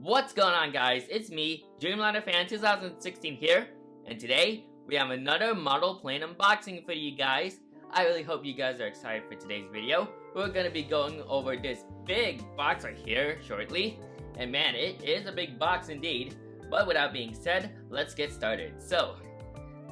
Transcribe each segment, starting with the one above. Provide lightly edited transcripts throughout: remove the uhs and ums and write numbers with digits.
What's going on, guys? It's me, Dreamliner 2016 here, and today we have another model plane unboxing for you guys. I really hope you guys are excited for today's video. We're gonna be going over this big box right here shortly, and man, it is a big box indeed. But without being said, let's get started. So,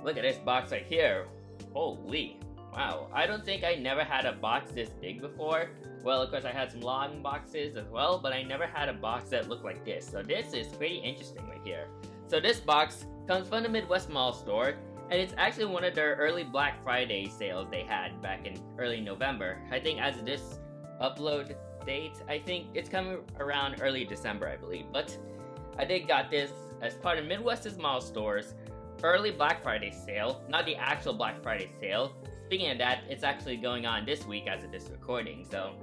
look at this box right here. Holy, wow! I don't think I never had a box this big before. Well, of course I had some long boxes as well, but I never had a box that looked like this. So this is pretty interesting right here. So this box comes from the Midwest Mall store, and it's actually one of their early Black Friday sales they had back in early November. I think as of this upload date, I think it's coming around early December, I believe. But I did got this as part of Midwest's Mall store's early Black Friday sale, not the actual Black Friday sale. Speaking of that, it's actually going on this week as of this recording, so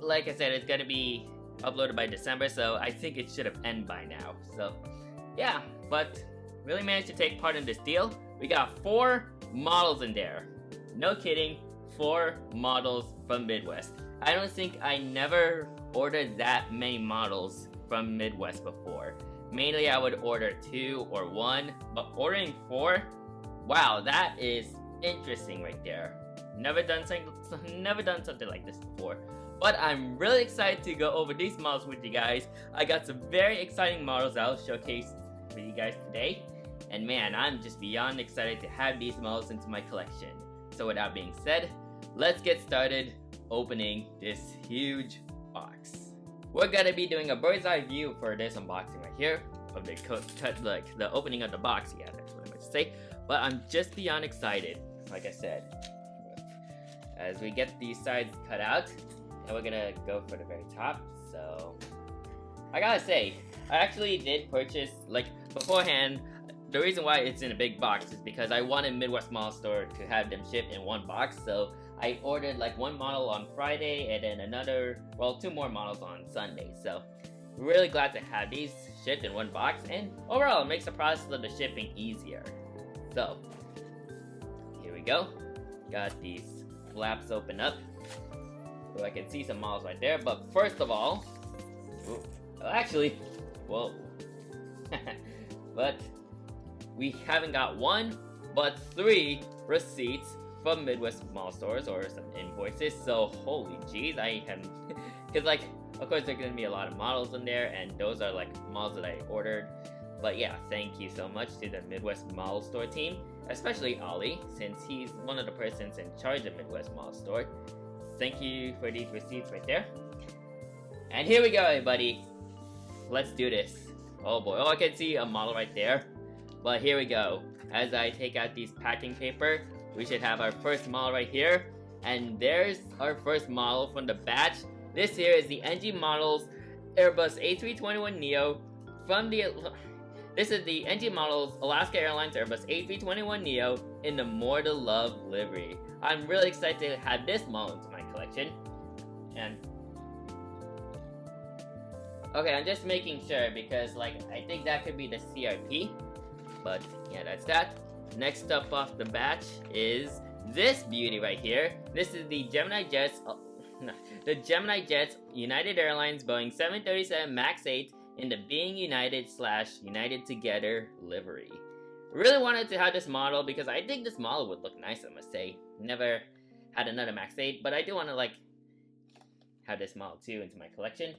like I said, it's gonna be uploaded by December, so I think it should have ended by now. So yeah, but really managed to take part in this deal. We got 4 models in there. No kidding, 4 models from Midwest. I don't think I never ordered that many models from Midwest before. Mainly I would order 2 or 1, but ordering 4, wow, that is interesting right there. Never done something like this before. But I'm really excited to go over these models with you guys. I got some very exciting models I'll showcase for you guys today. And man, I'm just beyond excited to have these models into my collection. So with that being said, let's get started opening this huge box. We're gonna be doing a bird's eye view for this unboxing right here of the opening of the box. Yeah, that's what I meant to say. But I'm just beyond excited, like I said. As we get these sides cut out, and we're gonna go for the very top. So I gotta say, I actually did purchase, like, beforehand. The reason why it's in a big box is because I wanted Midwest Mall Store to have them shipped in one box. So I ordered like 1 model on Friday and then another, well, 2 more models on Sunday. So really glad to have these shipped in one box, and overall it makes the process of the shipping easier. So here we go. Got these flaps open up so I can see some models right there. But first of all, whoa. But we haven't got 1, but 3 receipts from Midwest Mall stores, or some invoices. So holy jeez, I am, because like, of course there's gonna be a lot of models in there, and those are like models that I ordered. But yeah, thank you so much to the Midwest Mall store team, especially Ollie, since he's one of the persons in charge of Midwest Mall store. Thank you for these receipts right there. And here we go, everybody. Let's do this. Oh boy, I can see a model right there. But here we go. As I take out these packing paper, we should have our first model right here. And there's our first model from the batch. This here is the NG Models Airbus A321neo from the... This is the NG Models Alaska Airlines Airbus A321neo in the More to Love livery. I'm really excited to have this model into my collection. And okay, I'm just making sure because like I think that could be the CRP. But yeah, that's that. Next up off the batch is this beauty right here. This is the GeminiJets, the GeminiJets United Airlines Boeing 737 MAX 8 in the Being United / United Together livery. Really wanted to have this model because I think this model would look nice, I must say. Never had another MAX 8, but I do want to like have this model too into my collection.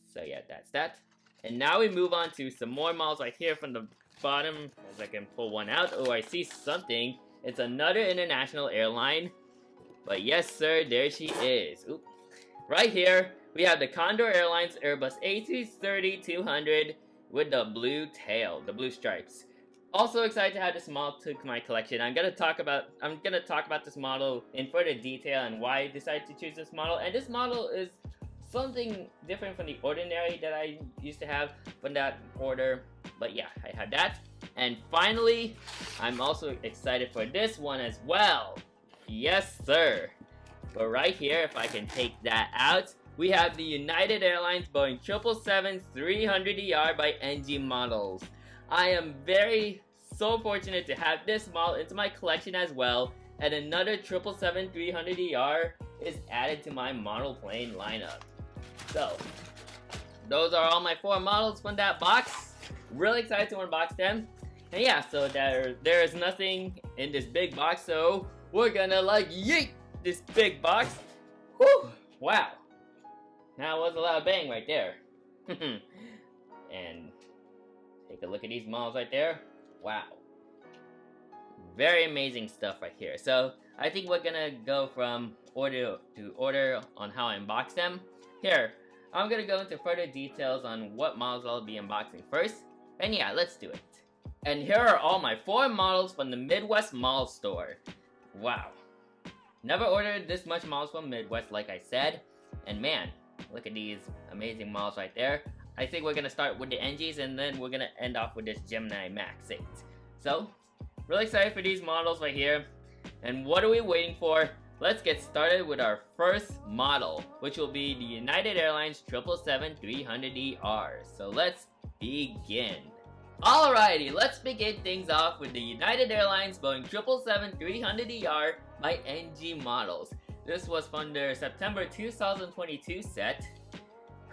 So yeah, that's that. And now we move on to some more models right here from the bottom, as I can pull one out. Oh, I see something. It's another international airline. But yes, sir, there she is. Oop. Right here, we have the Condor Airlines Airbus A330-200 with the blue tail, the blue stripes. Also excited to have this model to my collection. I'm gonna talk about this model in further detail and why I decided to choose this model. And this model is something different from the ordinary that I used to have from that order. But yeah, I had that. And finally, I'm also excited for this one as well. Yes, sir. But right here, if I can take that out, we have the United Airlines Boeing 777-300ER by NG Models. I am so fortunate to have this model into my collection as well, and another 777-300ER is added to my model plane lineup. So, those are all my 4 models from that box. Really excited to unbox them. And yeah, so there is nothing in this big box, so we're gonna like yeet this big box. Whew! Wow. That was a lot of bang right there. And take a look at these models right there. Wow. Very amazing stuff right here. So I think we're gonna go from order to order on how I unbox them. Here, I'm gonna go into further details on what models I'll be unboxing first. And yeah, let's do it. And here are all my 4 models from the Midwest Mall store. Wow. Never ordered this much models from Midwest like I said. And man, look at these amazing models right there. I think we're gonna start with the NGs and then we're gonna end off with this Gemini Max 8. So, really excited for these models right here. And what are we waiting for? Let's get started with our first model, which will be the United Airlines 777-300ER. So let's begin. Alrighty, let's begin things off with the United Airlines Boeing 777-300ER by NG Models. This was from their September 2022 set.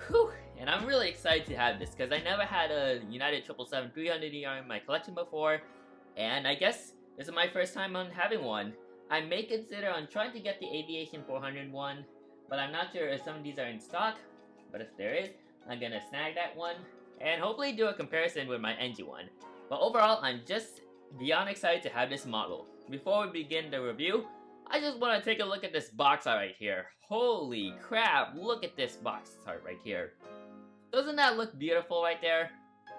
Whew, and I'm really excited to have this because I never had a United 777-300ER in my collection before, and I guess this is my first time on having one. I may consider on trying to get the Aviation 400 one, but I'm not sure if some of these are in stock, but if there is, I'm gonna snag that one, and hopefully do a comparison with my NG one. But overall, I'm just beyond excited to have this model. Before we begin the review, I just want to take a look at this box art right here. Holy crap, look at this box art right here. Doesn't that look beautiful right there?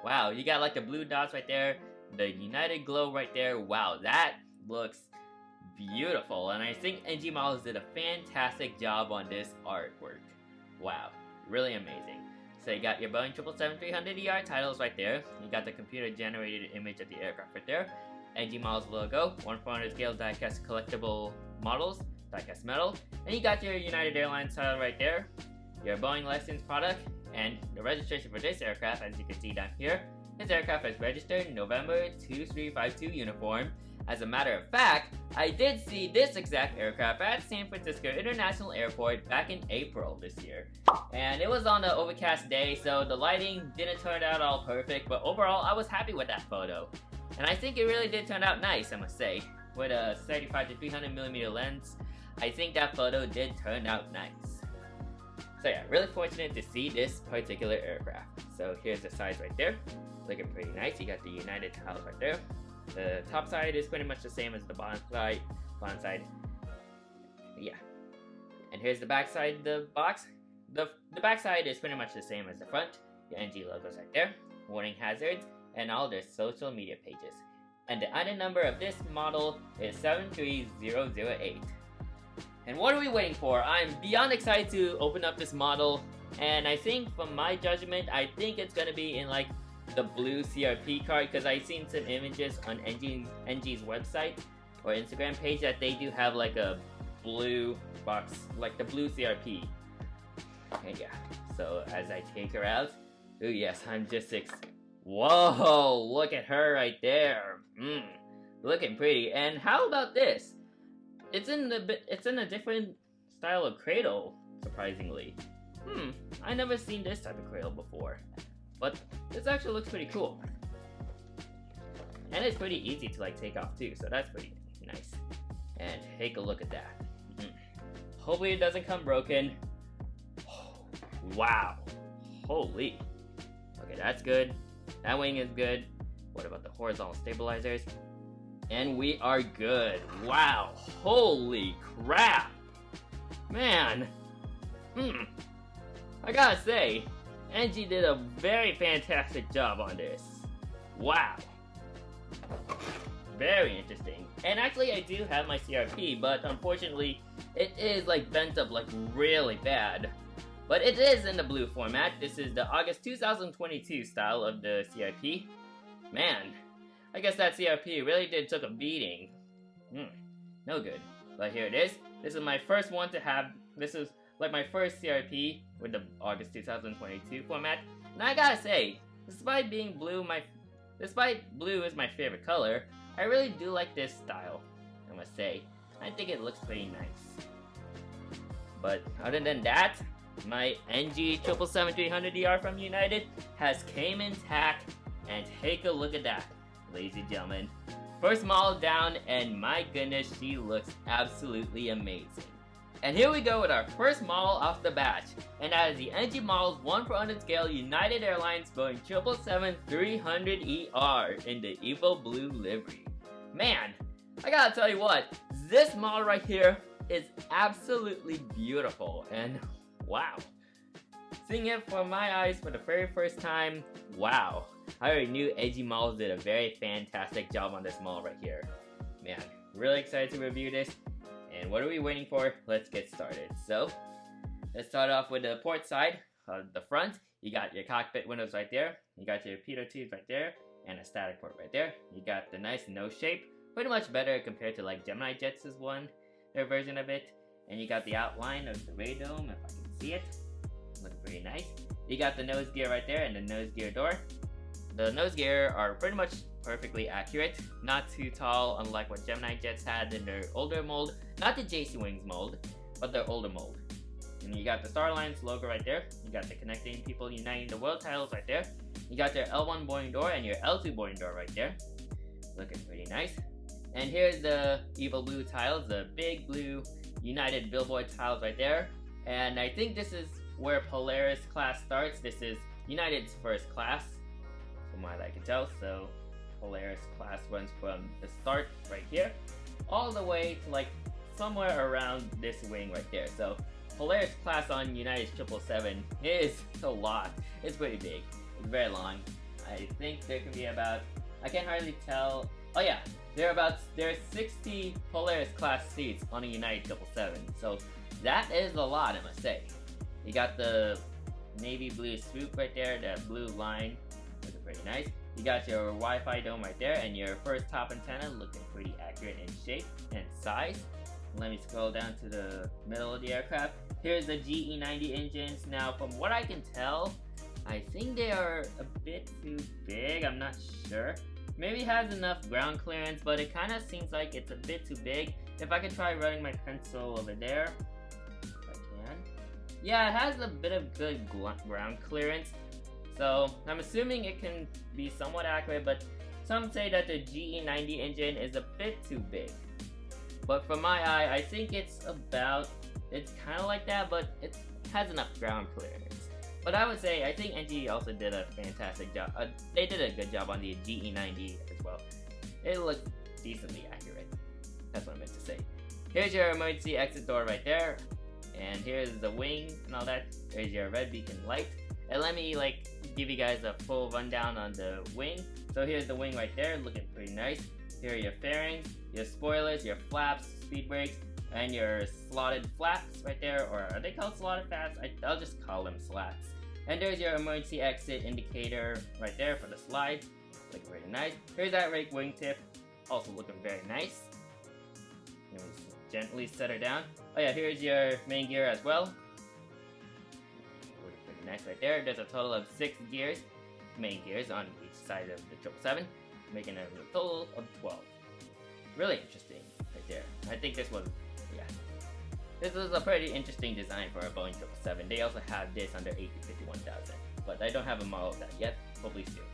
Wow, you got like the blue dots right there, the United glow right there. Wow, that looks beautiful, and I think NG Models did a fantastic job on this artwork. Wow, really amazing. So you got your Boeing 777-300ER titles right there. You got the computer-generated image of the aircraft right there. NG Models logo, 1/400 scale die-cast collectible models, die-cast metal, and you got your United Airlines title right there. Your Boeing licensed product, and the registration for this aircraft, as you can see down here. This aircraft is registered November 2352 uniform. As a matter of fact, I did see this exact aircraft at San Francisco International Airport back in April this year. And it was on an overcast day, so the lighting didn't turn out all perfect, but overall I was happy with that photo. And I think it really did turn out nice, I must say. With a 35 to 300mm lens, I think that photo did turn out nice. So yeah, really fortunate to see this particular aircraft. So here's the sides right there. Looking pretty nice. You got the United tiles right there. The top side is pretty much the same as the bottom side. Yeah. And here's the back side of the box. The back side is pretty much the same as the front. The NG logos right there. Warning hazards. And all their social media pages. And the item number of this model is 73008. And what are we waiting for? I'm beyond excited to open up this model. And I think from my judgment, I think it's gonna be in like the blue CRP card, because I've seen some images on NG's website or Instagram page that they do have like a blue box, like the blue CRP. And yeah, so as I take her out, oh yes, I'm just whoa, look at her right there. Looking pretty. And how about this? It's in a different style of cradle, surprisingly. I never seen this type of cradle before. But this actually looks pretty cool. And it's pretty easy to like take off too, so that's pretty nice. And take a look at that. Hopefully it doesn't come broken. Wow. Holy. Okay, that's good. That wing is good. What about the horizontal stabilizers? And we are good. Wow. Holy crap. Man. I gotta say, NG did a very fantastic job on this. Wow. Very interesting. And actually I do have my CRP, but unfortunately it is like bent up like really bad. But it is in the blue format. This is the August 2022 style of the CRP. Man, I guess that CRP really did took a beating. No good. But here it is. This is my first one to have. This is like my first CRP with the August 2022 format. And I gotta say, despite blue is my favorite color, I really do like this style, I must say. I think it looks pretty nice. But other than that, my NG 777-300ER from United has came intact, and take a look at that, ladies and gentlemen. First model down, and my goodness, she looks absolutely amazing. And here we go with our first model off the batch, and that is the NG Models 1/400 scale United Airlines Boeing 777-300ER in the Evo Blue livery. Man, I gotta tell you what, this model right here is absolutely beautiful, and wow. Seeing it from my eyes for the very first time, wow. I already knew NG Models did a very fantastic job on this model right here. Man, really excited to review this. And what are we waiting for? Let's get started. So, let's start off with the port side. The front, you got your cockpit windows right there. You got your pitot tubes right there. And a static port right there. You got the nice nose shape. Pretty much better compared to like GeminiJets is their version of it. And you got the outline of the radome, if I can see it. Looks pretty nice. You got the nose gear right there and the nose gear door. The nose gear are pretty much perfectly accurate, not too tall, unlike what GeminiJets had in their older mold, not the JC Wings mold, but their older mold. And you got the Star Alliance logo right there, you got the Connecting People Uniting the World titles right there, you got your L1 boarding door and your L2 boarding door right there, looking pretty nice. And here's the Evo Blue tiles, the big blue United billboard tiles right there, and I think this is where Polaris class starts. This is United's first class, from what I can tell, so Polaris class runs from the start right here all the way to like somewhere around this wing right there. So Polaris class on United's 777 is a lot. It's pretty big. It's very long. I think there can be about, I can't hardly tell. Oh yeah, there are 60 Polaris class seats on a United 777. So that is a lot, I must say. You got the navy blue swoop right there, that blue line, looking pretty nice. You got your Wi-Fi dome right there, and your first top antenna looking pretty accurate in shape and size. Let me scroll down to the middle of the aircraft. Here's the GE90 engines. Now, from what I can tell, I think they are a bit too big. I'm not sure. Maybe it has enough ground clearance, but it kind of seems like it's a bit too big. If I could try running my pencil over there, if I can. Yeah, it has a bit of good ground clearance. So, I'm assuming it can be somewhat accurate, but some say that the GE90 engine is a bit too big. But from my eye, I think it's kind of like that, but it has enough ground clearance. But I would say, I think NG also did a fantastic job. They did a good job on the GE90 as well. It looks decently accurate. That's what I meant to say. Here's your emergency exit door right there. And here's the wing and all that. There's your red beacon light. And let me give you guys a full rundown on the wing. So here's the wing right there, looking pretty nice. Here are your fairings, your spoilers, your flaps, speed brakes, and your slotted flaps right there. Or are they called slotted flaps? I'll just call them slats. And there's your emergency exit indicator right there for the slide. Looking pretty nice. Here's that rake wingtip, also looking very nice. Let me gently set her down. Oh yeah, here's your main gear as well. Nice right there. There's a total of 6 gears, main gears on each side of the 777, making a total of 12. Really interesting right there. I think this was a pretty interesting design for a Boeing 777. They also have this on their A350-1000, but I don't have a model of that yet. Hopefully soon.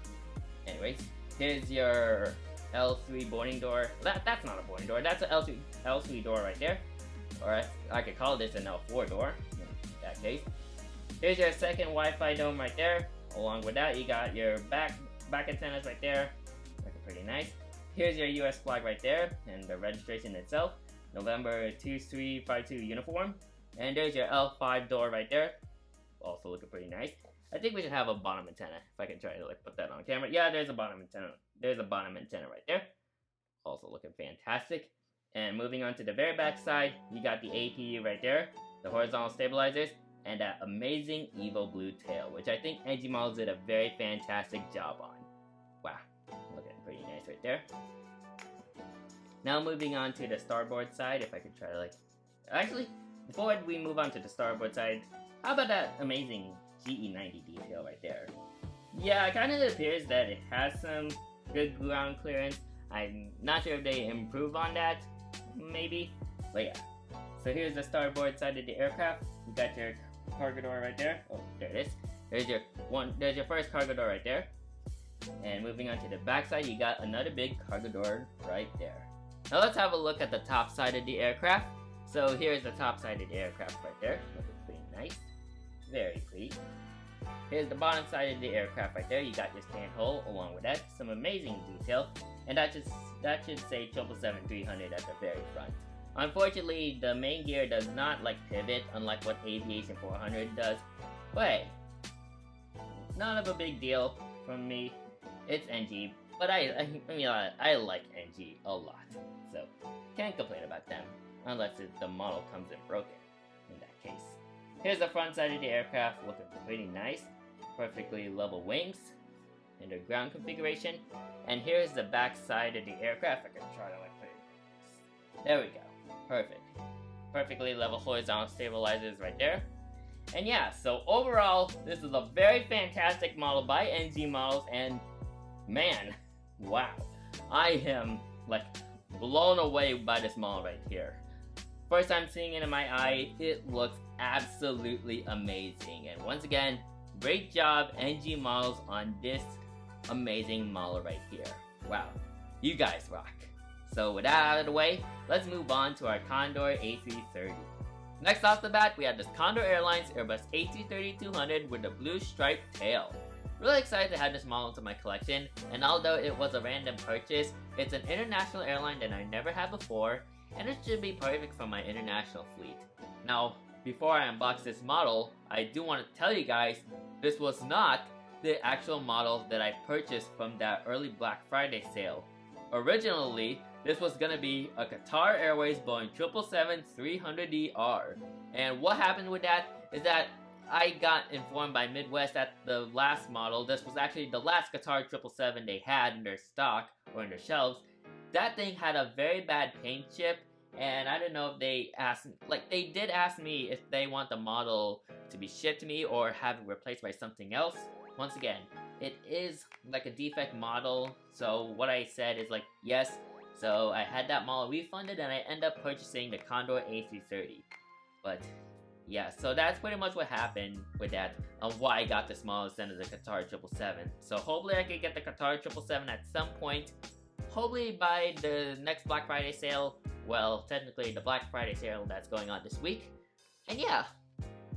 Anyways, here's your L3 boarding door. That's not a boarding door. That's an L3 door right there. Or I could call this an L4 door in that case. Here's your second Wi-Fi dome right there. Along with that, you got your back antennas right there. Looking pretty nice. Here's your US flag right there, and the registration itself. November 2352 uniform. And there's your L5 door right there. Also looking pretty nice. I think we should have a bottom antenna, if I can try to put that on camera. Yeah, there's a bottom antenna. There's a bottom antenna right there. Also looking fantastic. And moving on to the very back side, you got the APU right there, the horizontal stabilizers, and that amazing Evo Blue tail, which I think NG Models did a very fantastic job on. Wow, looking pretty nice right there. Now moving on to the starboard side, if I could try to actually, before we move on to the starboard side, how about that amazing GE90 detail right there? Yeah, it kind of appears that it has some good ground clearance. I'm not sure if they improve on that, maybe, but yeah. So here's the starboard side of the aircraft. You got your cargo door right there. Oh, there it is. There's your first cargo door right there. And moving on to the back side, you got another big cargo door right there. Now let's have a look at the top side of the aircraft. So here's the top side of the aircraft right there. Looking pretty nice. Very pretty. Here's the bottom side of the aircraft right there. You got your stand hole along with that. Some amazing detail. And that should say 777-300 at the very front. Unfortunately, the main gear does not like pivot, unlike what Aviation 400 does. But hey, none of a big deal from me. It's NG, but I like NG a lot, so can't complain about them, unless the model comes in broken, in that case. Here's the front side of the aircraft, looking pretty nice. Perfectly level wings, in the ground configuration. And here's the back side of the aircraft. I can try to like put it. There we go. Perfect. Perfectly level horizontal stabilizers right there. And yeah, so overall, this is a very fantastic model by NG Models, and man, wow, I am like blown away by this model right here. First time seeing it in my eye, it looks absolutely amazing. And once again, great job NG Models on this amazing model right here. Wow, you guys rock. So with that out of the way, let's move on to our Condor A330. Next off the bat, we have this Condor Airlines Airbus A330-200 with a blue striped tail. Really excited to have this model into my collection, and although it was a random purchase, it's an international airline that I never had before, and it should be perfect for my international fleet. Now, before I unbox this model, I do want to tell you guys, this was not the actual model that I purchased from that early Black Friday sale. Originally, this was gonna be a Qatar Airways Boeing 777-300ER. And what happened with that is that I got informed by Midwest that the last model, this was actually the last Qatar 777 they had in their stock or in their shelves. That thing had a very bad paint chip, and I don't know if they asked, like they did ask me if they want the model to be shipped to me or have it replaced by something else. Once again, it is like a defect model, so what I said is like yes. So I had that model refunded and I ended up purchasing the Condor A330. But yeah, so that's pretty much what happened with that, and why I got this model instead of the Qatar 777. So hopefully I can get the Qatar 777 at some point. Hopefully by the next Black Friday sale. Well, technically the Black Friday sale that's going on this week. And yeah,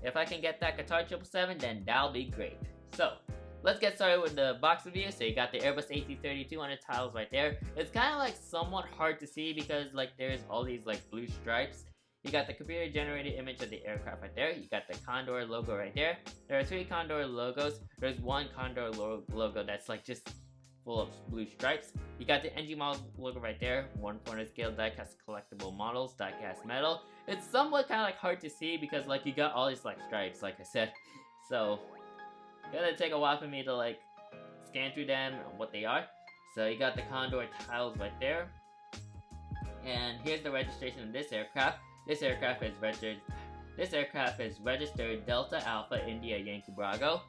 if I can get that Qatar 777, then that'll be great. So let's get started with the box review. So you got the Airbus A330-200 tiles right there. It's kind of like somewhat hard to see because like there's all these like blue stripes. You got the computer generated image of the aircraft right there. You got the Condor logo right there. There are 3 Condor logos. There's one Condor logo that's like just full of blue stripes. You got the NG model logo right there. 1/4 scale diecast collectible models, diecast metal. It's somewhat kind of like hard to see because like you got all these like stripes, like I said. So gonna take a while for me to like scan through them and what they are. So you got the Condor tiles right there. And here's the registration of this aircraft. This aircraft is registered Delta Alpha India Yankee Bravo.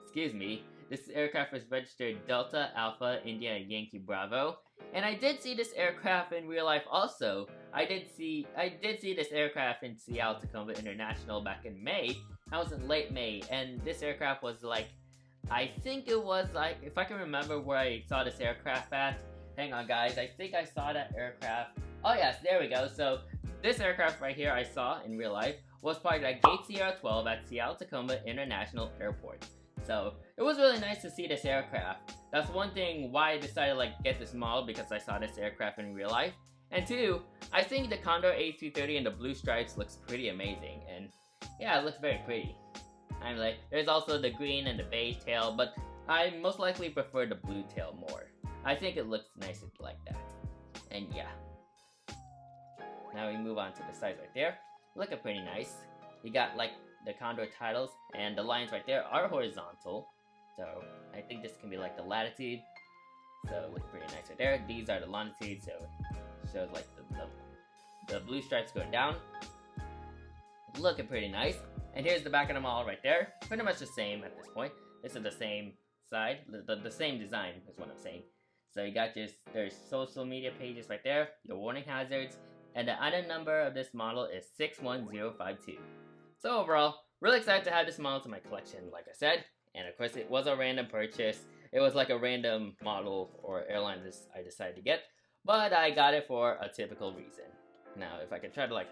Excuse me. This aircraft is registered Delta Alpha India Yankee Bravo. And I did see this aircraft in real life also. I did see this aircraft in Seattle Tacoma International back in May. I was in late May, and this aircraft was like, I think it was like, if I can remember where I saw this aircraft at. Hang on guys, I think I saw that aircraft. Oh yes, there we go. So this aircraft right here I saw in real life was parked at Gate Sierra 12 at Seattle Tacoma International Airport. So it was really nice to see this aircraft. That's one thing why I decided to like get this model, because I saw this aircraft in real life. And two, I think the Condor A330 and the blue stripes looks pretty amazing, and yeah, it looks very pretty. I'm like, there's also the green and the beige tail, but I most likely prefer the blue tail more. I think it looks nicer like that. And yeah. Now we move on to the sides right there. Looking pretty nice. You got like the Condor titles, and the lines right there are horizontal. So I think this can be like the latitude. So it looks pretty nice right there. These are the longitude, so it shows like the blue stripes going down. Looking pretty nice. And here's the back of the model right there. Pretty much the same at this point. This is the same side, the same design is what I'm saying. So you got there's social media pages right there, your warning hazards, and the item number of this model is 61052. So overall, Really excited to have this model in my collection, like I said. And of course, it was a random purchase. It was like a random model or airline I decided to get. But I got it for a typical reason. Now, if I can try to like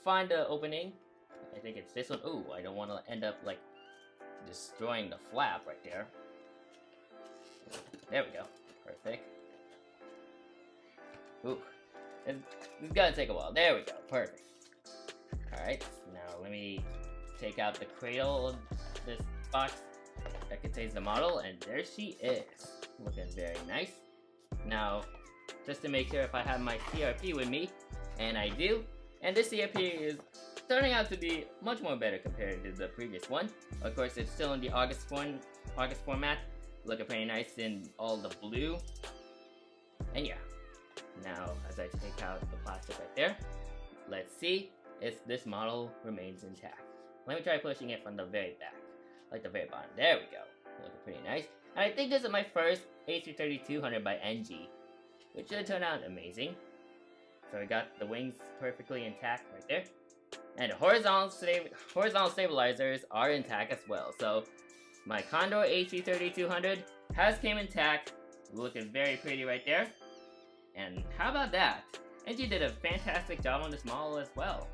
find the opening, I think it's this one. Ooh, I don't want to end up like destroying the flap right there. There we go. Perfect. Ooh, it's gonna take a while. There we go. Perfect. Alright, now let me take out the cradle of this box that contains the model, and there she is. Looking very nice. Now, just to make sure if I have my CRP with me, and I do, and this CRP is turning out to be much more better compared to the previous one. Of course, it's still in the August format, looking pretty nice in all the blue. And yeah, now as I take out the plastic right there, let's see if this model remains intact. Let me try pushing it from the very back, like the very bottom. There we go. Looking pretty nice. And I think this is my first A330-200 by NG, which should turn out amazing. So we got the wings perfectly intact right there. And the horizontal stabilizers are intact as well. So my Condor A330-200 has came intact, looking very pretty right there. And how about that? NG did a fantastic job on this model as well.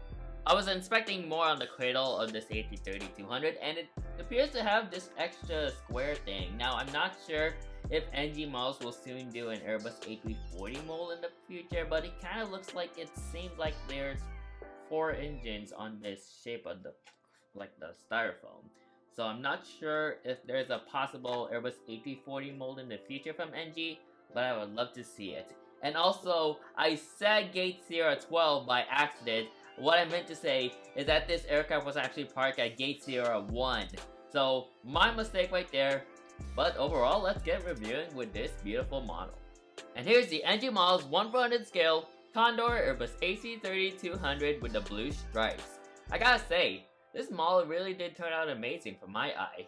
I was inspecting more on the cradle of this A330-200, and it appears to have this extra square thing. Now, I'm not sure if NG models will soon do an Airbus A340 mold in the future, but it kind of looks like it seems like there's 4 engines on this shape of the styrofoam. So I'm not sure if there's a possible Airbus A340 mold in the future from NG, but I would love to see it. And also, I said Gate Sierra 12 by accident. What I meant to say is that this aircraft was actually parked at Gate Sierra 1. So, my mistake right there. But overall, let's get reviewing with this beautiful model. And here's the NG model's 1/400 scale Condor Airbus A330-200 with the blue stripes. I gotta say, this model really did turn out amazing for my eye.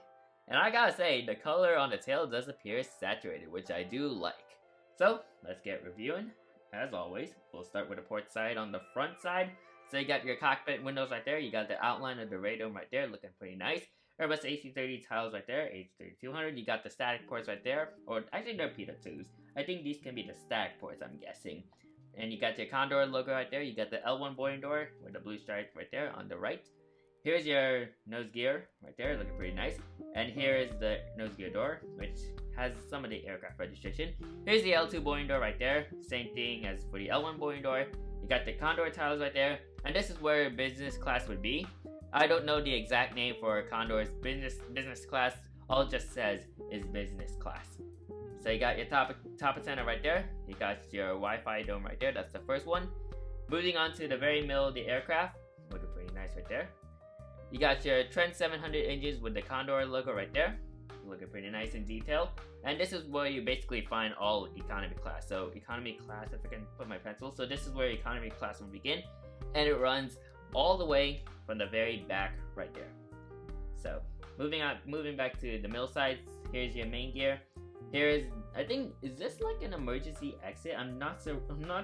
And I gotta say, the color on the tail does appear saturated, which I do like. So, let's get reviewing. As always, we'll start with the port side on the front side. So you got your cockpit windows right there, you got the outline of the radome right there, looking pretty nice. Airbus A330 tiles right there, A330-200, you got the static ports right there, or actually they're P2s. I think these can be the static ports, I'm guessing. And you got your Condor logo right there, you got the L1 boarding door with the blue stripe right there on the right. Here's your nose gear right there, looking pretty nice. And here is the nose gear door, which has some of the aircraft registration. Here's the L2 boarding door right there, same thing as for the L1 boarding door. You got the Condor tiles right there, and this is where business class would be. I don't know the exact name for Condor's business class. All it just says is business class. So you got your top antenna right there. You got your Wi-Fi dome right there. That's the first one. Moving on to the very middle of the aircraft, looking pretty nice right there. You got your Trent 700 engines with the Condor logo right there, looking pretty nice in detail. And this is where you basically find all economy class. So economy class, if I can put my pencil. So this is where economy class will begin, and it runs all the way from the very back right there. So moving back to the middle sides, here's your main gear. Here's, I think, is this like an emergency exit? I'm not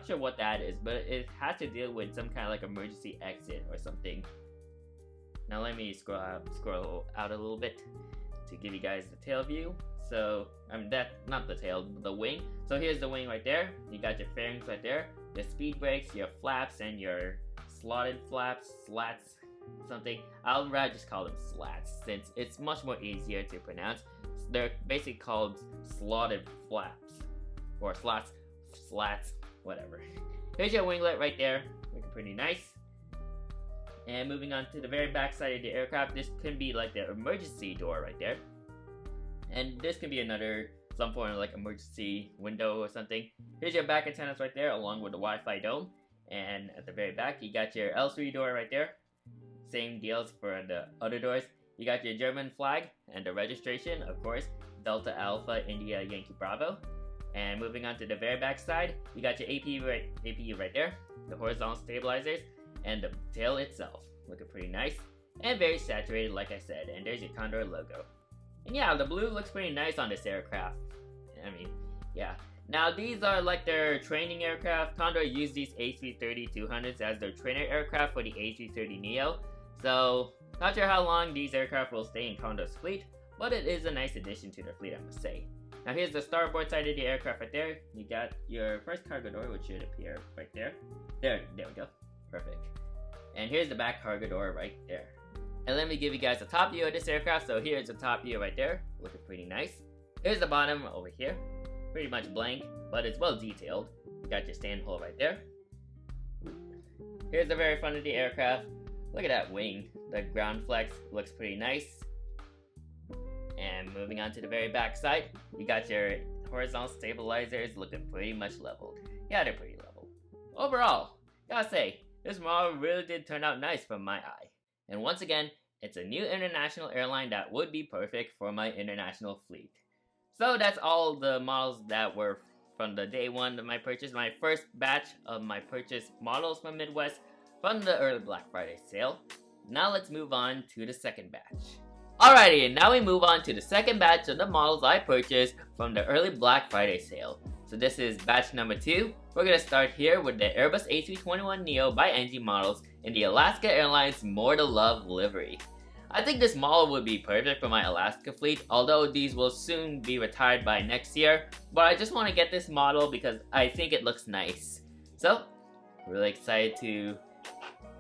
sure what that is, but it has to deal with some kind of like emergency exit or something. Now let me scroll out a little bit to give you guys the tail view. So, not the tail, the wing. So here's the wing right there. You got your fairings right there, your speed brakes, your flaps, and your slotted flaps, slats, something. I'll rather just call them slats since it's much more easier to pronounce. They're basically called slotted flaps, or slats, whatever. Here's your winglet right there, looking pretty nice. And moving on to the very back side of the aircraft, this can be like the emergency door right there. And this can be some form of like emergency window or something. Here's your back antennas right there along with the Wi-Fi dome. And at the very back, you got your L3 door right there. Same deals for the other doors. You got your German flag and the registration, of course, Delta Alpha India Yankee Bravo. And moving on to the very back side, you got your APU right there, the horizontal stabilizers, and the tail itself, looking pretty nice and very saturated, like I said. And there's your Condor logo. And yeah, the blue looks pretty nice on this aircraft. I mean, yeah. Now these are like their training aircraft. Condor used these A330-200s as their trainer aircraft for the A330neo. So Not sure how long these aircraft will stay in Condo's fleet, but it is a nice addition to their fleet, I must say. Now here's the starboard side of the aircraft right there. You got your first cargo door, which should appear right there. There we go. Perfect. And here's the back cargo door right there. And let me give you guys a top view of this aircraft. So here's the top view right there, looking pretty nice. Here's the bottom over here, pretty much blank, but it's well detailed. You got your stand hole right there. Here's the very front of the aircraft. Look at that wing. The ground flex looks pretty nice. And moving on to the very back side, you got your horizontal stabilizers looking pretty much leveled. Yeah, they're pretty level. Overall, gotta say, this model really did turn out nice from my eye. And once again, it's a new international airline that would be perfect for my international fleet. So that's all the models that were from the day one of my purchase, my first batch of my purchase models from Midwest from the early Black Friday sale. Now let's move on to the second batch. Alrighty, and now we move on to the second batch of the models I purchased from the early Black Friday sale. So this is batch number 2. We're going to start here with the Airbus A321neo by NG models in the Alaska Airlines More to Love livery. I think this model would be perfect for my Alaska fleet, although these will soon be retired by next year, but I just want to get this model because I think it looks nice. So, really excited to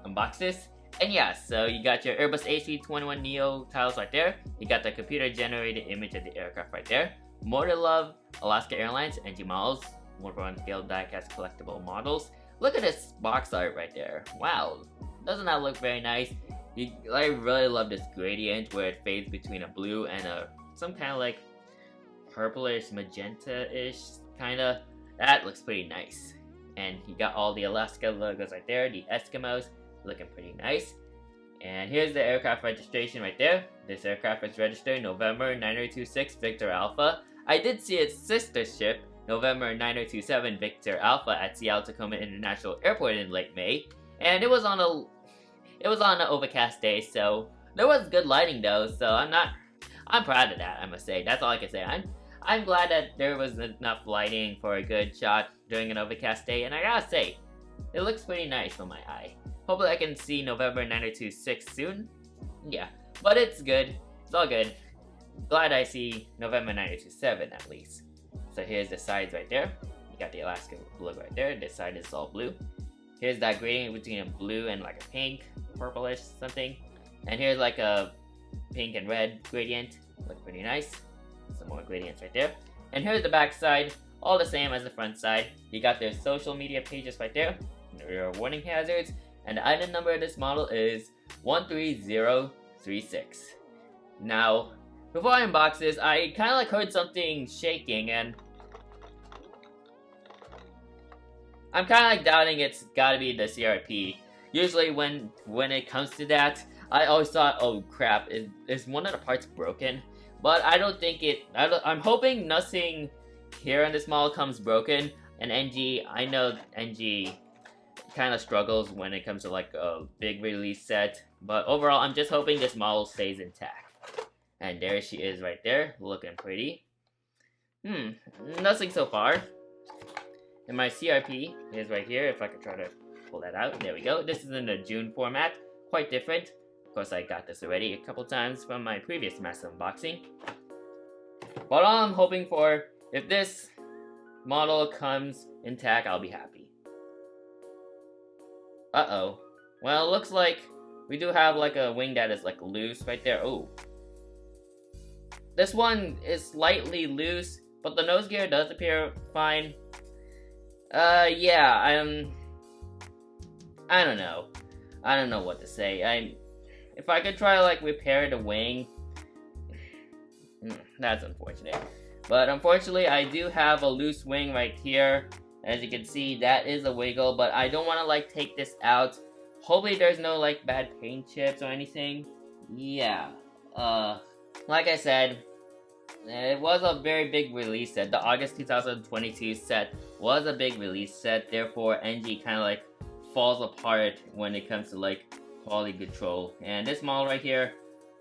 unbox this. And yeah, so you got your Airbus A321neo tiles right there. You got the computer generated image of the aircraft right there. More to Love, Alaska Airlines, NG models, 1:1 scale die-cast collectible models. Look at this box art right there. Wow, doesn't that look very nice? I really love this gradient where it fades between a blue and some kind of like purplish, magenta-ish kind of. That looks pretty nice. And you got all the Alaska logos right there, the Eskimos, looking pretty nice. And here's the aircraft registration right there. This aircraft was registered November 9026 Victor Alpha. I did see its sister ship, November 9027 Victor Alpha, at Seattle Tacoma International Airport in late May. And it was on an overcast day, so there was good lighting though, so I'm proud of that, I must say. That's all I can say. I'm glad that there was enough lighting for a good shot during an overcast day, and I gotta say, it looks pretty nice on my eye. Hopefully I can see November 9026 soon. Yeah, but it's good. It's all good. Glad I see November 9027 at least. So here's the sides right there. You got the Alaska logo right there. This side is all blue. Here's that gradient between a blue and like a pink, purplish something. And here's like a pink and red gradient. Look pretty nice. Some more gradients right there. And here's the back side. All the same as the front side. You got their social media pages right there. Your warning hazards. And the item number of this model is 13036. Now, before I unbox this, I kind of like heard something shaking, and I'm kind of like doubting it's gotta be the CRP. Usually when it comes to that, I always thought, oh crap, is one of the parts broken? But I don't think it, I'm hoping nothing here on this model comes broken. And NG, I know NG kind of struggles when it comes to like a big release set, but overall I'm just hoping this model stays intact. And there she is right there, looking pretty. Nothing so far. And my CRP is right here, if I could try to pull that out. There we go. This is in the June format, quite different. Of course I got this already a couple times from my previous massive unboxing. But all I'm hoping for, if this model comes intact, I'll be happy. Uh-oh. Well, it looks like we do have like a wing that is like loose right there. Oh. This one is slightly loose, but the nose gear does appear fine. Yeah, I don't know. I don't know what to say. If I could try to like repair the wing, that's unfortunate. But unfortunately, I do have a loose wing right here. As you can see, that is a wiggle, but I don't want to like take this out. Hopefully there's no like bad paint chips or anything. Yeah. Like I said, it was a very big release set. The August 2022 set was a big release set. Therefore, NG kind of like falls apart when it comes to like quality control. And this model right here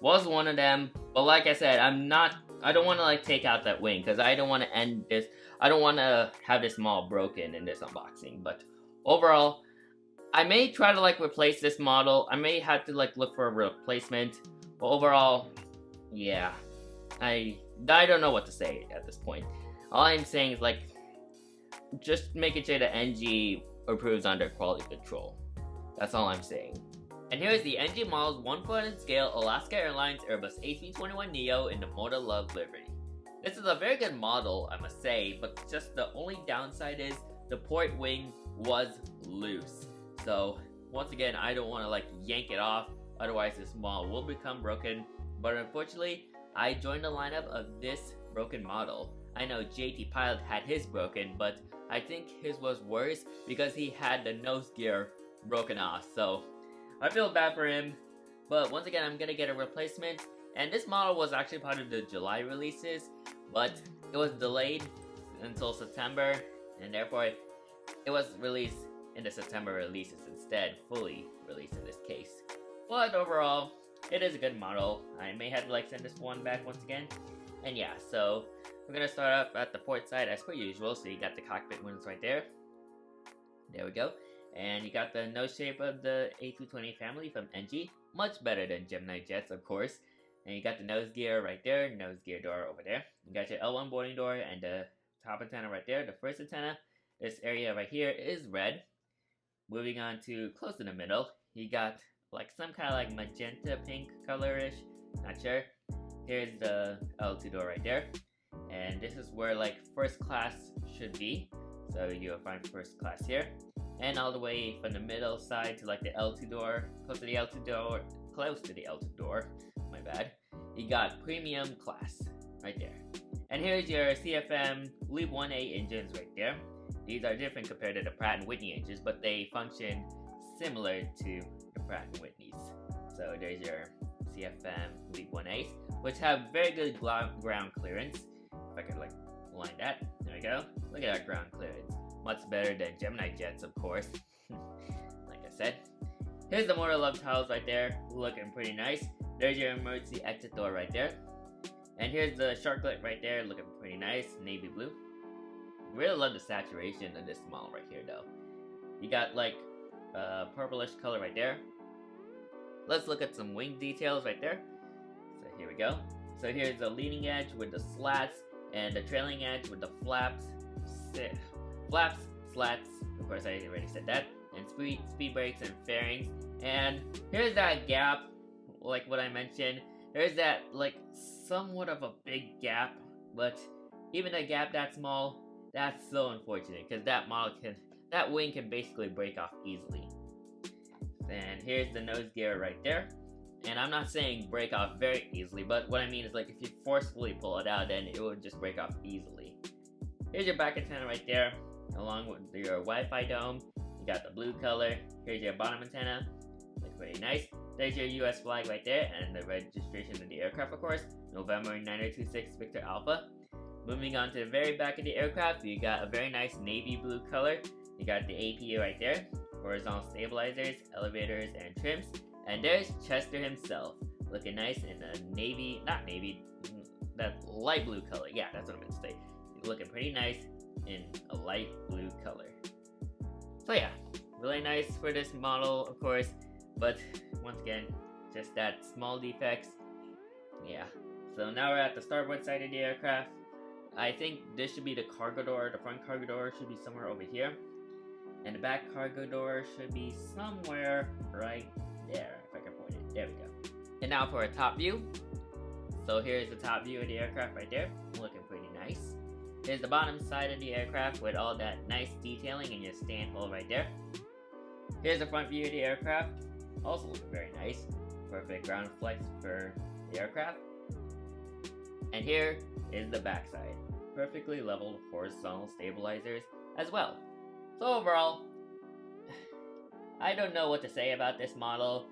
was one of them. But like I said, I don't want to like take out that wing because I don't want to end this. I don't want to have this model broken in this unboxing. But overall, I may try to like replace this model. I may have to like look for a replacement. But overall, yeah, I don't know what to say at this point. All I'm saying is like, just making sure the NG approves under quality control. That's all I'm saying. And here's the NG model's 1/4 scale Alaska Airlines Airbus A321neo in the Motor Love livery. This is a very good model, I must say, but just the only downside is the port wing was loose. So once again, I don't want to like yank it off, otherwise this model will become broken. But unfortunately, I joined the lineup of this broken model. I know JT Pilot had his broken, but I think his was worse because he had the nose gear broken off. So I feel bad for him, but once again, I'm gonna get a replacement. And this model was actually part of the July releases, but it was delayed until September, and therefore it was released in the September releases instead, fully released in this case. But overall, it is a good model. I may have to like send this one back once again. And yeah, so we're gonna start up at the port side as per usual. So you got the cockpit windows right there. There we go. And you got the nose shape of the A320 family from NG. Much better than GeminiJets, of course. And you got the nose gear right there, nose gear door over there. You got your L1 boarding door and the top antenna right there, the first antenna. This area right here is red. Moving on to close in the middle, you got like some kind of like magenta pink colorish, not sure. Here's the L2 door right there. And this is where like first class should be. So you'll find first class here. And all the way from the middle side to like the L2 door, close to the L2 door, my bad. You got premium class right there. And here's your CFM LEAP 1A engines right there. These are different compared to the Pratt & Whitney engines, but they function similar to the Pratt & Whitneys. So there's your CFM LEAP 1As, which have very good ground clearance. If I could like line that, there we go. Look at our ground clearance. Much better than GeminiJets, of course. Like I said. Here's the Motor Love tiles right there, looking pretty nice. There's your emergency exit door right there. And here's the sharklet right there, looking pretty nice, navy blue. Really love the saturation of this model right here though. You got like purplish color right there. Let's look at some wing details right there. So here we go. So here's the leading edge with the slats and the trailing edge with the flaps, slats, of course I already said that, and speed brakes and fairings. And here's that gap, like what I mentioned. There's that like somewhat of a big gap, but even a gap that small, that's so unfortunate because that wing can basically break off easily. And here's the nose gear right there. And I'm not saying break off very easily, but what I mean is like if you forcefully pull it out, then it will just break off easily. Here's your back antenna right there, along with your Wi-Fi dome. You got the blue color. Here's your bottom antenna. Looks pretty nice. There's your US flag right there, and the registration of the aircraft, of course. November 9026 Victor Alpha. Moving on to the very back of the aircraft, you got a very nice navy blue color. You got the APU right there, horizontal stabilizers, elevators, and trims. And there's Chester himself, looking nice in that light blue color. Yeah, that's what I meant to say. He's looking pretty nice in a light blue color. So yeah, really nice for this model, of course. But once again, just that small defects. Yeah. So now we're at the starboard side of the aircraft. I think this should be the cargo door. The front cargo door should be somewhere over here. And the back cargo door should be somewhere right there, if I can point it. There we go. And now for a top view. So here's the top view of the aircraft right there. Looking pretty nice. Here's the bottom side of the aircraft with all that nice detailing in your stand hole right there. Here's the front view of the aircraft. Also looking very nice. Perfect ground flex for the aircraft. And here is the back side. Perfectly leveled horizontal stabilizers as well. So overall, I don't know what to say about this model.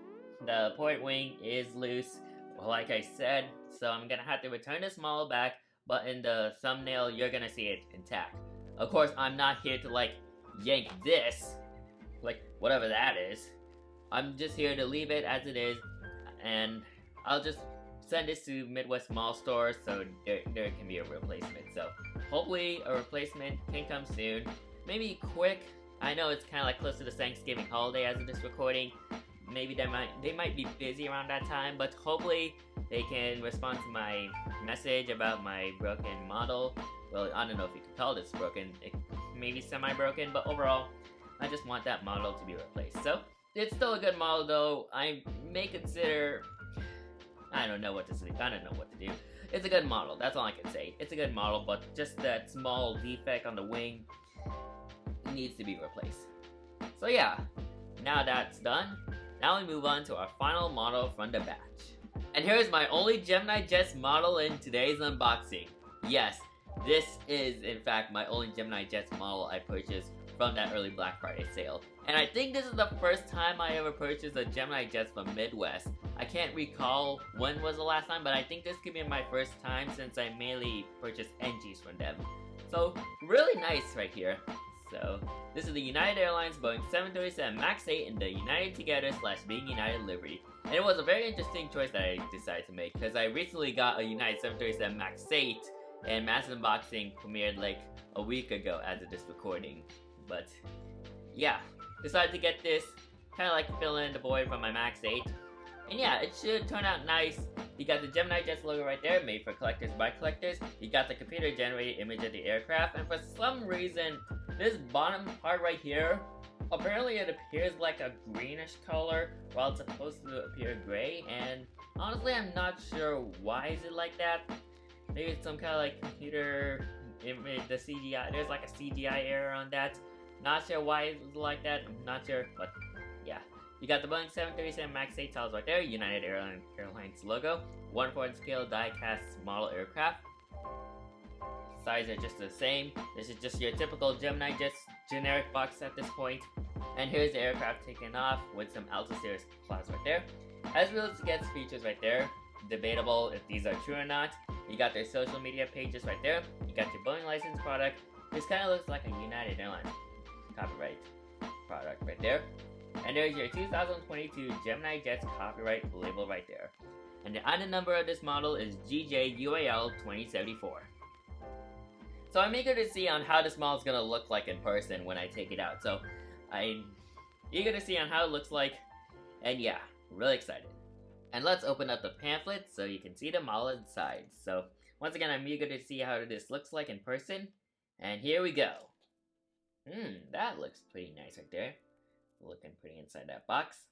The port wing is loose, like I said, so I'm gonna have to return this model back, but in the thumbnail, you're gonna see it intact. Of course, I'm not here to like yank this, like whatever that is. I'm just here to leave it as it is, and I'll just send this to Midwest Mall stores so there can be a replacement. So hopefully a replacement can come soon. Maybe quick, I know it's kind of like close to the Thanksgiving holiday as of this recording. Maybe they might be busy around that time, but hopefully they can respond to my message about my broken model. Well, I don't know if you can call this broken. It may be semi-broken, but overall, I just want that model to be replaced. So, it's still a good model though. I may consider... I don't know what to say. I don't know what to do. It's a good model. That's all I can say. It's a good model, but just that small defect on the wing needs to be replaced. So yeah, now that's done. Now we move on to our final model from the batch. And here's my only GeminiJets model in today's unboxing. Yes, this is in fact my only GeminiJets model I purchased from that early Black Friday sale. And I think this is the first time I ever purchased a GeminiJets from Midwest. I can't recall when was the last time, but I think this could be my first time since I mainly purchased NGs from them. So, really nice right here. So, this is the United Airlines Boeing 737 MAX 8 in the United Together / Being United livery. And it was a very interesting choice that I decided to make, because I recently got a United 737 MAX 8, and Mass Unboxing premiered like a week ago as of this recording. But, yeah, decided to get this, kind of like fill in the void from my MAX 8. And yeah, it should turn out nice. You got the GeminiJets logo right there, made for collectors by collectors. You got the computer-generated image of the aircraft, and for some reason, this bottom part right here, apparently it appears like a greenish color, while it's supposed to appear gray, and honestly, I'm not sure why is it like that. Maybe it's some kind of like computer image, the CGI, there's like a CGI error on that. Not sure why it's like that, I'm not sure, but yeah. You got the Boeing 737 MAX 8 tiles right there, United Airlines logo, 1/4 scale die-cast model aircraft. Size are just the same. This is just your typical GeminiJets generic box at this point. And here's the aircraft taken off with some Alta Series clouds right there. As well as gets features right there. Debatable if these are true or not. You got their social media pages right there. You got your Boeing licensed product. This kind of looks like a United Airlines copyright product right there. And there's your 2022 GeminiJets copyright label right there. And the item number of this model is GJUAL2074. So I'm eager to see on how this model is going to look like in person when I take it out. So I'm eager to see on how it looks like. And yeah, really excited. And let's open up the pamphlet so you can see the model inside. So once again, I'm eager to see how this looks like in person. And here we go. That looks pretty nice right there. Looking pretty inside that box.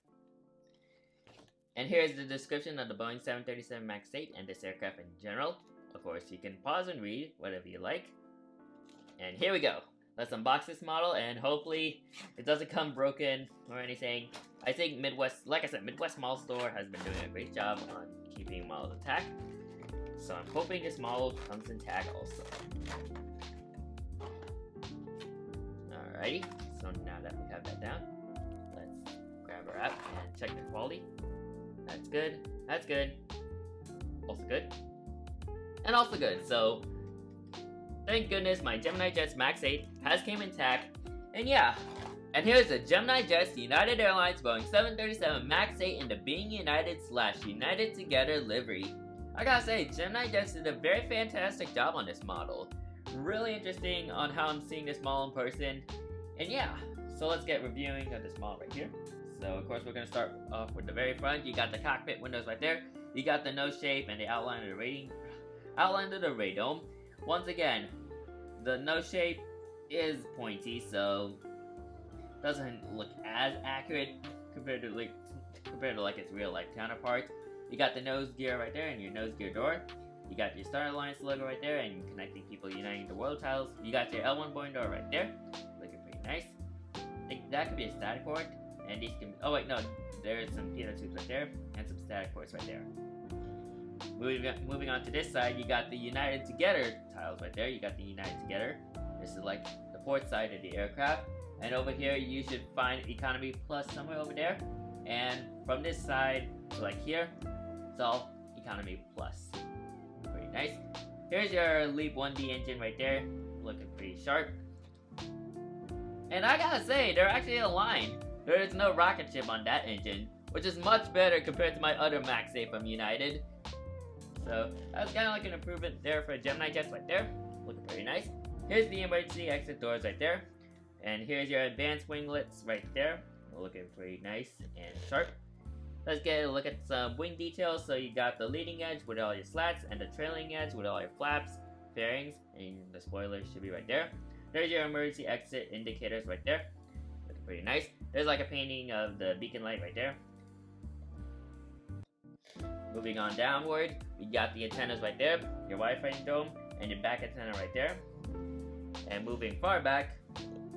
And here's the description of the Boeing 737 MAX 8 and this aircraft in general. Of course, you can pause and read whatever you like. And here we go. Let's unbox this model, and hopefully it doesn't come broken or anything. I think Midwest, like I said, Midwest Model Store has been doing a great job on keeping models intact. So I'm hoping this model comes intact also. Alrighty, so now that we have that down, let's grab our app and check the quality. That's good, that's good, also good, and also good. So thank goodness my GeminiJets MAX 8 has came intact. And yeah, and here's the GeminiJets United Airlines Boeing 737 MAX 8 in the Being United / United Together livery. I gotta say, GeminiJets did a very fantastic job on this model. Really interesting on how I'm seeing this model in person. And yeah, so let's get reviewing of this model right here. So of course we're gonna start off with the very front. You got the cockpit windows right there. You got the nose shape and the outline of the radome. Once again, the nose shape is pointy, so doesn't look as accurate compared to like its real life counterpart. You got the nose gear right there and your nose gear door. You got your Star Alliance logo right there and connecting people uniting the world tiles. You got your L1 Boeing door right there, looking pretty nice. I think that could be a static port, and these can. Oh wait, no, there's some piano tubes right there and some static ports right there. Moving on to this side, you got the United Together tiles right there. You got the United Together. This is like the port side of the aircraft. And over here, you should find Economy Plus somewhere over there. And from this side, like here, it's all Economy Plus. Pretty nice. Here's your Leap 1D engine right there, looking pretty sharp. And I gotta say, they're actually aligned. There is no rocket ship on that engine, which is much better compared to my other MAX 8 from United. So that's kind of like an improvement there for GeminiJets right there. Looking pretty nice. Here's the emergency exit doors right there. And here's your advanced winglets right there. Looking pretty nice and sharp. Let's get a look at some wing details. So you got the leading edge with all your slats and the trailing edge with all your flaps, fairings, and the spoilers should be right there. There's your emergency exit indicators right there. Looking pretty nice. There's like a painting of the beacon light right there. Moving on downward, we got the antennas right there, your Wi-Fi dome, and your back antenna right there. And moving far back,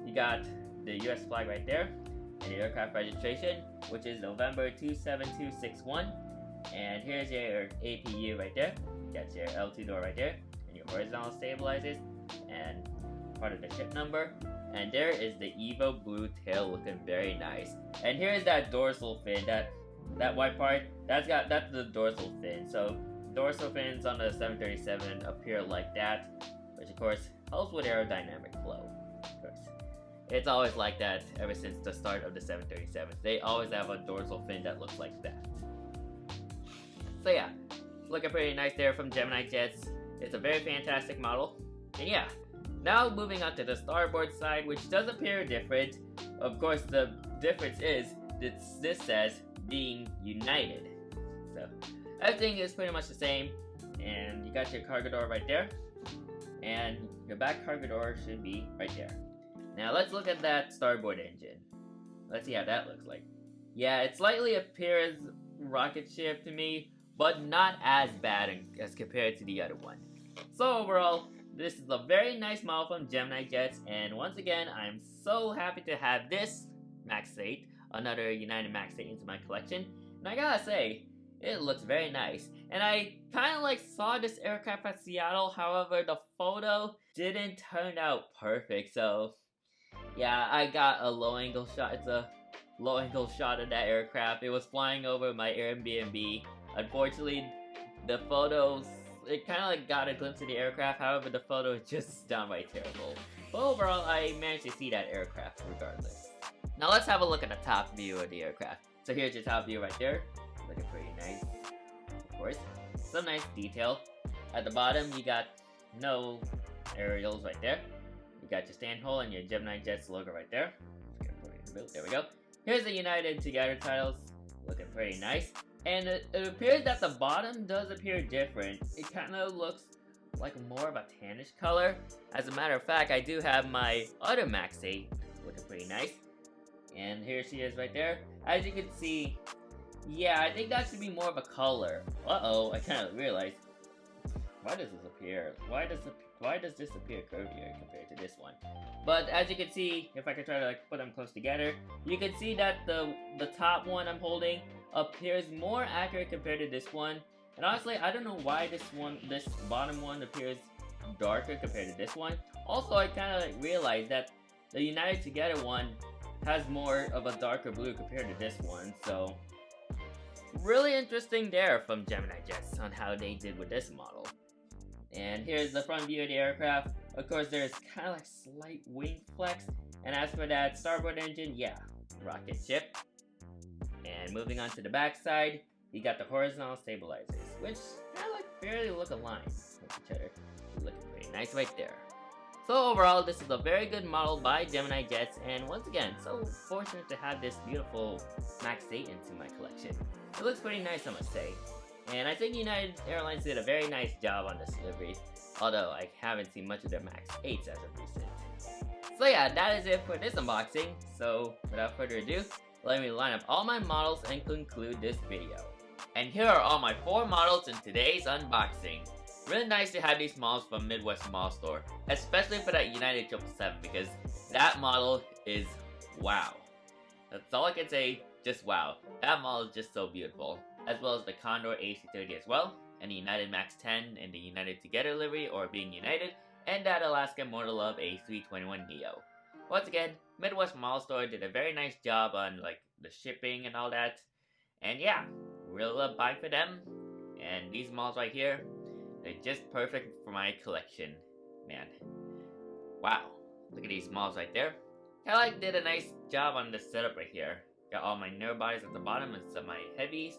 you got the US flag right there, and your aircraft registration, which is November 27261. And here's your APU right there. You got your L2 door right there, and your horizontal stabilizers, and part of the ship number. And there is the Evo blue tail looking very nice. And here's that dorsal fin, that white part, that's the dorsal fin. So dorsal fins on the 737 appear like that, which of course helps with aerodynamic flow. Of course, it's always like that ever since the start of the 737. They always have a dorsal fin that looks like that. So yeah, looking pretty nice there from GeminiJets. It's a very fantastic model. And yeah, now moving on to the starboard side, which does appear different. Of course, the difference is this says being united. So everything is pretty much the same, and you got your cargo door right there, and your back cargo door should be right there. Now let's look at that starboard engine. Let's see how that looks like. Yeah, it slightly appears rocket ship to me, but not as bad as compared to the other one. So overall, this is a very nice model from GeminiJets, and once again, I'm so happy to have this Max 8, another United Max 8 into my collection. And I gotta say, it looks very nice. And I kind of like saw this aircraft at Seattle, however, the photo didn't turn out perfect. So yeah, I got a low angle shot. It's a low angle shot of that aircraft. It was flying over my Airbnb. Unfortunately, the photos, it kind of like got a glimpse of the aircraft, however the photo is just downright terrible. But overall, I managed to see that aircraft regardless. Now let's have a look at the top view of the aircraft. So here's your top view right there. Looking pretty nice, of course. Some nice detail. At the bottom, you got no aerials right there. You got your stand hole and your GeminiJets logo right there. There we go. Here's the United Together titles. Looking pretty nice. And it appears that the bottom does appear different. It kind of looks like more of a tannish color. As a matter of fact, I do have my other Max 8 looking pretty nice. And here she is right there. As you can see, yeah, I think that should be more of a color. Uh-oh, I kind of realized. Why does this appear? Why does this appear curvier compared to this one? But as you can see, if I could try to like put them close together, you can see that the top one I'm holding appears more accurate compared to this one. And honestly, I don't know why this bottom one appears darker compared to this one. Also, I kind of like realized that the United Together one has more of a darker blue compared to this one. So really interesting there from GeminiJets on how they did with this model. And here's the front view of the aircraft. Of course, there's kind of like slight wing flex. And as for that starboard engine, yeah, rocket ship. And moving on to the back side, you got the horizontal stabilizers, which kind of like barely look aligned with each other. Looking pretty nice right there. So overall, this is a very good model by GeminiJets, and once again, so fortunate to have this beautiful Max 8 into my collection. It looks pretty nice, I must say. And I think United Airlines did a very nice job on this delivery, although I haven't seen much of their Max 8s as of recent. So yeah, that is it for this unboxing. So without further ado, let me line up all my models and conclude this video. And here are all my 4 models in today's unboxing. Really nice to have these models from Midwest Mall Store, especially for that United 777, because that model is wow. That's all I can say, just wow. That model is just so beautiful. As well as the Condor AC-30 as well, and the United Max 10 and the United Together livery or being United, and that Alaska Model Love A321neo. Once again, Midwest Mall Store did a very nice job on like the shipping and all that. And yeah, really love buying for them. And these models right here, they're just perfect for my collection. Man. Wow. Look at these models right there. Kinda like did a nice job on the setup right here. Got all my narrow bodies at the bottom and some of my heavies.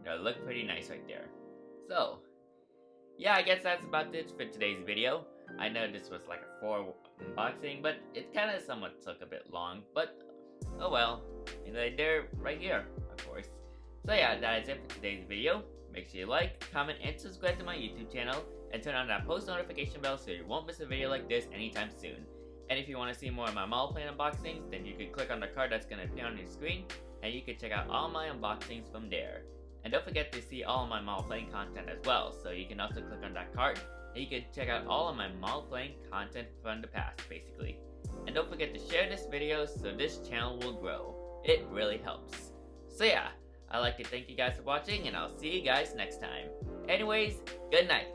They look pretty nice right there. So, yeah, I guess that's about it for today's video. I know this was like a 4 unboxing, but it kind of somewhat took a bit long, but oh well, they're right here, of course. So yeah, that is it for today's video. Make sure you like, comment, and subscribe to my YouTube channel, and turn on that post notification bell so you won't miss a video like this anytime soon. And if you want to see more of my model plane unboxings, then you can click on the card that's going to appear on your screen, and you can check out all my unboxings from there. And don't forget to see all of my model plane content as well, so you can also click on that card, and you can check out all of my model plane content from the past, basically. And don't forget to share this video so this channel will grow. It really helps. So yeah, I'd like to thank you guys for watching, and I'll see you guys next time. Anyways, good night.